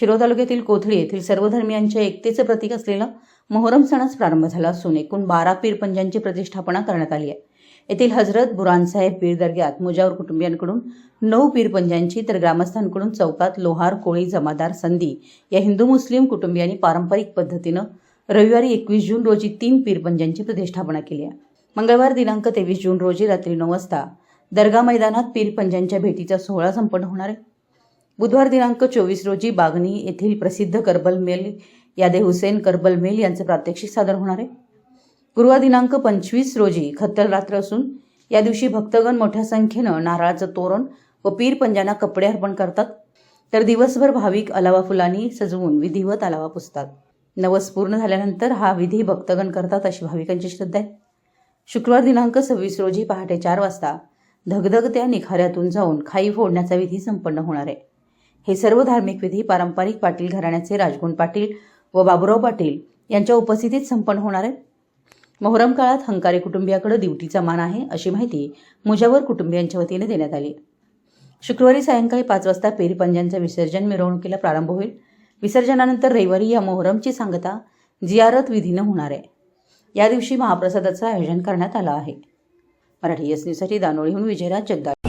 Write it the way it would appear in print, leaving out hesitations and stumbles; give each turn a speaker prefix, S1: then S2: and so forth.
S1: शिरोळ तालुक्यातील कोथळी येथील सर्व धर्मियांच्या एकतेचे प्रतीक असलेला मोहरम सणास प्रारंभ झाला असून एकूण 12 पीरपंजांची प्रतिष्ठापना करण्यात आली आहे। येथील हजरत बुरानसाहेब पीर दर्ग्यात मुजावर कुटुंबियांकडून 9 पीरपंजांची तर ग्रामस्थांकडून चौकात लोहार, कोळी, जमादार, संधी या हिंदू मुस्लिम कुटुंबियांनी पारंपरिक पद्धतीने रविवारी 21 जून रोजी 3 पीरपंजांची प्रतिष्ठापना केली आहे। मंगळवार दिनांक 23 जून रोजी रात्री 9 वाजता दर्गा मैदानात पीरपंजांच्या भेटीचा सोहळा संपन्न होणार आहे। बुधवार दिनांक 24 रोजी बागणी येथील प्रसिद्ध करबल मेल यादे हुसेन करबल मेल यांचे प्रात्यक्षिक सादर होणार आहे। गुरुवार दिनांक 25 रोजी खत्तल रात्र असून या दिवशी भक्तगण मोठ्या संख्येने नारळाचं तोरण व पीरपंजांना कपडे अर्पण करतात, तर दिवसभर भाविक अलावा फुलांनी सजवून विधिवत अलावा पुसतात। नवस पूर्ण झाल्यानंतर हा विधी भक्तगण करतात अशी भाविकांची श्रद्धा आहे। शुक्रवार दिनांक 26 रोजी पहाटे 4 वाजता धगधगत्या निखाऱ्यातून जाऊन खाई फोडण्याचा विधी संपन्न होणार आहे। हे सर्व धार्मिक विधी पारंपरिक पाटील घराण्याचे राजगुण पाटील व बाबुराव पाटील यांच्या उपस्थितीत संपन्न होणार आहे। मोहरम काळात हंकारी कुटुंबियाकडे ड्युटीचा मान आहे अशी माहिती मुजावर कुटुंबियांच्या वतीने देण्यात आली। शुक्रवारी सायंकाळी 5 वाजता पीरपंजांच्या विसर्जन मिरवणुकीला प्रारंभ होईल। विसर्जनानंतर रविवारी या मोहरमची सांगता जियारत विधीने होणार आहे। या दिवशी महाप्रसादाचं आयोजन करण्यात आलं आहे। मराठी एस न्यूजसाठी दानोळीहून विजयराज जगदाळे।